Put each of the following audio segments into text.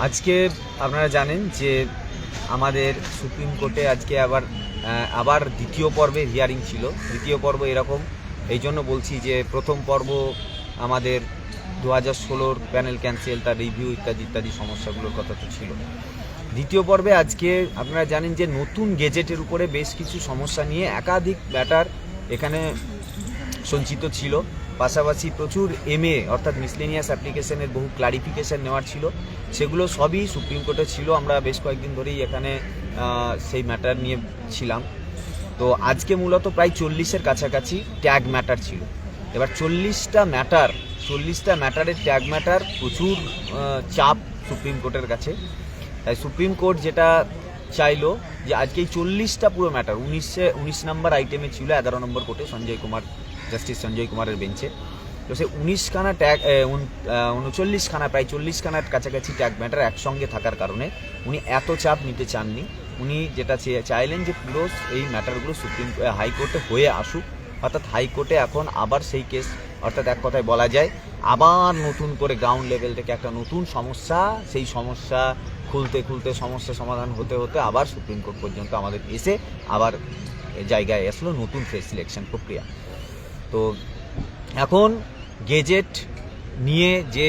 আজকে আপনারা জানেন যে আমাদের সুপ্রিম কোর্টে আজকে আবার দ্বিতীয় পর্বে হিয়ারিং ছিল। দ্বিতীয় পর্ব এরকম এই জন্য বলছি যে প্রথম পর্ব আমাদের 2016 প্যানেল ক্যান্সেল, তার রিভিউ ইত্যাদি ইত্যাদি সমস্যাগুলোর কথা তো ছিল। দ্বিতীয় পর্বে আজকে আপনারা জানেন যে নতুন গেজেটের উপরে বেশ কিছু সমস্যা নিয়ে একাধিক ম্যাটার এখানে সঞ্চিত ছিল। পাশাপাশি প্রচুর এমএ অর্থাৎ মিসলেনিয়াস অ্যাপ্লিকেশনের বহু ক্লারিফিকেশন নেওয়ার ছিল, সেগুলো সবই সুপ্রিম কোর্টে ছিল। আমরা বেশ কয়েকদিন ধরেই এখানে সেই ম্যাটার নিয়ে ছিলাম। তো আজকে মূলত প্রায় 40-এর কাছাকাছি ট্যাগ ম্যাটার ছিল। এবার 40টা ম্যাটারের ট্যাগ ম্যাটার প্রচুর চাপ সুপ্রিম কোর্টের কাছে। তাই সুপ্রিম কোর্ট যেটা চাইলো যে আজকে এই 40টা পুরো ম্যাটার 19 নম্বর আইটেমে ছিল 11 নম্বর কোর্টে জাস্টিস সঞ্জয় কুমারের বেঞ্চে। তো সে 19খানা ট্যাগ 39খানা প্রায় 40খানার কাছাকাছি ট্যাগ ম্যাটার একসঙ্গে থাকার কারণে উনি এত চাপ নিতে চাননি। উনি যেটা চাইলেন যে পুরো এই ম্যাটারগুলো হাইকোর্টে হয়ে আসুক, অর্থাৎ হাইকোর্টে এখন আবার সেই কেস, অর্থাৎ এক কথায় বলা যায় আবার নতুন করে গ্রাউন্ড লেভেল থেকে একটা নতুন সমস্যা, সেই সমস্যা খুলতে সমস্যা সমাধান হতে আবার সুপ্রিম কোর্ট পর্যন্ত আমাদের এসে আবার জায়গায় আসলো নতুন ফেস সিলেকশন প্রক্রিয়া। তো এখন গেজেট নিয়ে যে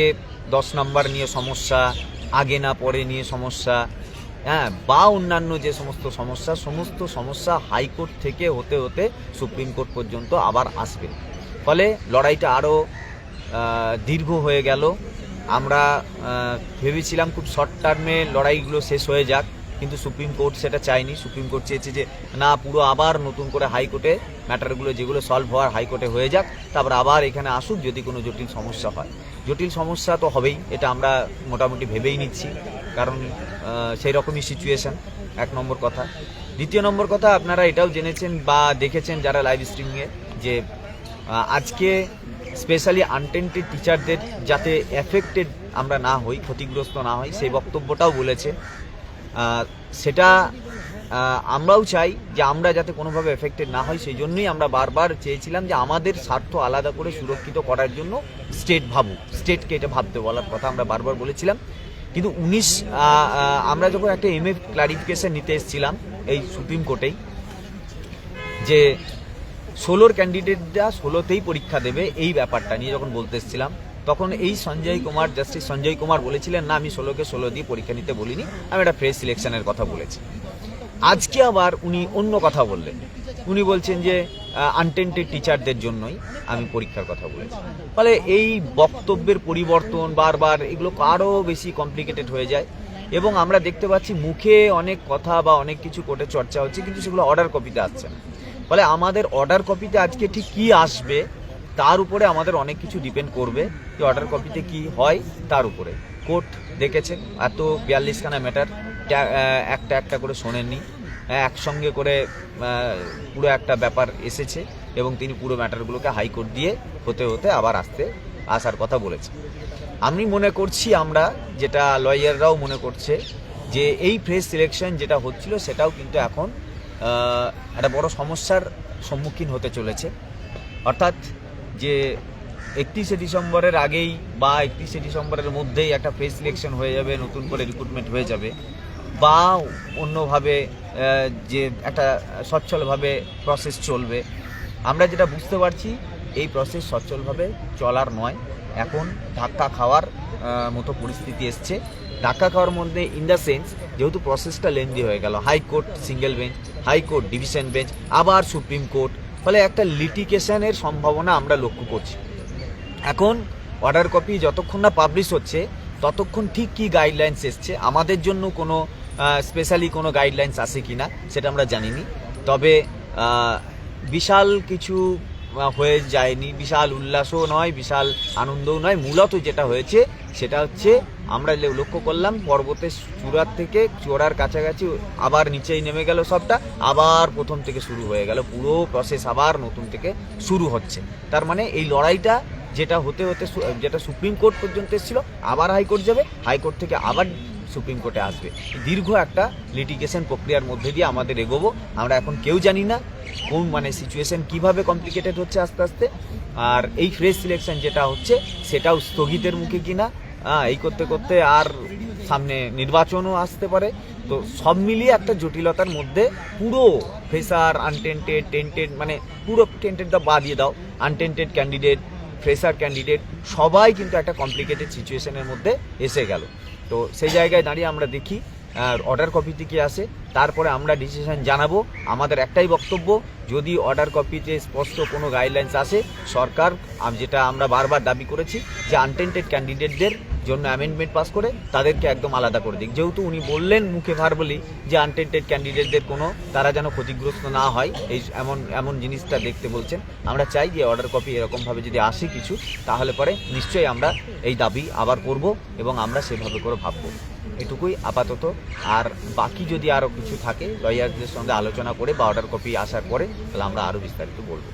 10 নম্বর নিয়ে সমস্যা, আগে না পরে নিয়ে সমস্যা, বা অন্যান্য যে সমস্ত সমস্যা হাইকোর্ট থেকে হতে সুপ্রিম কোর্ট পর্যন্ত আবার আসবে। ফলে লড়াইটা আরও দীর্ঘ হয়ে গেল। আমরা ভেবেছিলাম খুব শর্ট টার্মে লড়াইগুলো শেষ হয়ে যাক, কিন্তু সুপ্রিম কোর্ট সেটা চায়নি। সুপ্রিম কোর্ট চেয়েছে যে না, পুরো আবার নতুন করে হাইকোর্টে ম্যাটারগুলো যেগুলো সলভ হওয়ার হাইকোর্টে হয়ে যাক, তারপর আবার এখানে আসুক যদি কোনো জটিল সমস্যা হয়। জটিল সমস্যা তো হবেই, এটা আমরা মোটামুটি ভেবেই নিচ্ছি, কারণ সেই রকমই সিচুয়েশন, এক নম্বর কথা। দ্বিতীয় নম্বর কথা, আপনারা এটাও জেনেছেন বা দেখেছেন যারা লাইভ স্ট্রিমিংয়ে, যে আজকে স্পেশালি আনটেন্টেড টিচারদের যাতে এফেক্টেড আমরা না হই, ক্ষতিগ্রস্ত না হই, সেই বক্তব্যটাও বলেছে। সেটা আমরাও চাই যে আমরা যাতে কোনোভাবে এফেক্টেড না হয়, সেই জন্যই আমরা বারবার চেয়েছিলাম যে আমাদের স্বার্থ আলাদা করে সুরক্ষিত করার জন্য স্টেটকে এটা ভাবতে বলার কথা আমরা বারবার বলেছিলাম। কিন্তু আমরা যখন একটা এমএ ক্লারিফিকেশন নিতে এসেছিলাম এই সুপ্রিম কোর্টেই, যে 16 ক্যান্ডিডেটরা 16তেই পরীক্ষা দেবে, এই ব্যাপারটা নিয়ে যখন বলতে এসেছিলাম, তখন এই জাস্টিস সঞ্জয় কুমার বলেছিলেন না, আমি 16কে 16 দিয়ে পরীক্ষা নিতে বলিনি, আমি একটা ফ্রেশ সিলেকশনের কথা বলেছি। আজকে আবার উনি অন্য কথা বললেন। উনি বলছেন যে আনটেন্টেড টিচারদের জন্যই আমি পরীক্ষার কথা বলেছি। ফলে এই বক্তব্যের পরিবর্তন বারবার এগুলো আরও বেশি কমপ্লিকেটেড হয়ে যায়, এবং আমরা দেখতে পাচ্ছি মুখে অনেক কথা বা অনেক কিছু কোর্টে চর্চা হচ্ছে, কিন্তু সেগুলো অর্ডার কপিতে আসছে না। ফলে আমাদের অর্ডার কপিতে আজকে ঠিক কী আসবে তার উপরে আমাদের অনেক কিছু ডিপেন্ড করবে, যে অর্ডার কপিতে কি হয় তার উপরে। কোর্ট দেখেছেন এত 42খানা ম্যাটার একটা করে শোনেননি, একসঙ্গে করে পুরো একটা ব্যাপার এসেছে, এবং তিনি পুরো ম্যাটারগুলোকে হাইকোর্ট দিয়ে হতে আবার আসার কথা বলেছে। আমি মনে করছি, আমরা যেটা লয়াররাও মনে করছে, যে এই ফ্রেশ সিলেকশন যেটা হচ্ছিল সেটাও কিন্তু এখন একটা বড় সমস্যার সম্মুখীন হতে চলেছে। অর্থাৎ যে 31শে ডিসেম্বরের আগেই বা 31শে ডিসেম্বরের মধ্যেই একটা ফ্রেশ সিলেকশন হয়ে যাবে, নতুন করে রিক্রুটমেন্ট হয়ে যাবে, বা অন্যভাবে যে একটা সচ্ছলভাবে প্রসেস চলবে। আমরা যেটা বুঝতে পারছি, এই প্রসেস সচ্ছলভাবে চলার নয়, এখন ধাক্কা খাওয়ার মতো পরিস্থিতি এসছে। ধাক্কা খাওয়ার মধ্যে ইন দ্য সেন্স, যেহেতু প্রসেসটা লেন্দি হয়ে গেল, high court single bench, high court division bench, আবার সুপ্রিম কোর্ট, ফলে একটা লিটিগেশনের সম্ভাবনা আমরা লক্ষ্য করছি। এখন অর্ডার কপি যতক্ষণ না পাবলিশ হচ্ছে ততক্ষণ ঠিক কী গাইডলাইন্স এসছে, আমাদের জন্য কোনো স্পেশালি কোনো গাইডলাইন্স আসে কি না সেটা আমরা জানিনি। তবে বিশাল কিছু হয়ে যায়নি, বিশাল উল্লাসও নয়, বিশাল আনন্দও নয়। মূলত যেটা হয়েছে সেটা হচ্ছে, আমরা লক্ষ্য করলাম পর্বতের চূড়ার থেকে চূড়ার কাছাকাছি আবার নিচেই নেমে গেল সবটা, আবার প্রথম থেকে শুরু হয়ে গেল, পুরো প্রসেস আবার নতুন থেকে শুরু হচ্ছে। তার মানে এই লড়াইটা যেটা সুপ্রিম কোর্ট পর্যন্ত এসেছিল, আবার হাইকোর্ট যাবে, হাইকোর্ট থেকে আবার সুপ্রিম কোর্টে আসবে। দীর্ঘ একটা লিটিগেশন প্রক্রিয়ার মধ্যে দিয়ে আমাদের এগোবো। আমরা এখন কেউ জানি না কোন সিচুয়েশন কিভাবে কমপ্লিকেটেড হচ্ছে আস্তে আস্তে, আর এই ফ্রেশ সিলেকশন যেটা হচ্ছে সেটাও স্থগিতের মুখে কিনা, এই করতে করতে আর সামনে নির্বাচনও আসতে পারে। তো সব মিলিয়ে একটা জটিলতার মধ্যে পুরো ফ্রেশার আনটেন্টেড টেন্টেড, মানে পুরো টেন্টেড দা বাদ দিয়ে দাও, আনটেন্টেড ক্যান্ডিডেট, ফ্রেশার ক্যান্ডিডেট সবাই কিন্তু একটা কমপ্লিকেটেড সিচুয়েশনের মধ্যে এসে গেল। তো সেই জায়গায় দাঁড়িয়ে আমরা দেখি অর্ডার কপিতে কি আসে, তারপরে আমরা ডিসিশন জানাবো। আমাদের একটাই বক্তব্য, যদি অর্ডার কপিতে স্পষ্ট কোনো গাইডলাইন্স আসে, সরকার যেটা আমরা বারবার দাবি করেছি যে আনটেন্টেড ক্যান্ডিডেটদের জন্য অ্যামেন্ডমেন্ট পাস করে তাদেরকে একদম আলাদা করে দিক। যেহেতু উনি বললেন মুখে ভার্বালি যে আনটেন্টেড ক্যান্ডিডেটদের কোনো তারা যেন ক্ষতিগ্রস্ত না হয়, এই এমন জিনিসটা দেখতে বলছেন। আমরা চাই যে অর্ডার কপি এরকমভাবে যদি আসে কিছু, তাহলে পরে নিশ্চয়ই আমরা এই দাবি আবার করব এবং আমরা সেভাবে করে ভাববো। এটুকুই আপাতত। আর বাকি যদি আরও কিছু থাকে লয়ারদের সঙ্গে আলোচনা করে বা অর্ডার কপি আসার পরে, তাহলে আমরা আরও বিস্তারিত বলবো।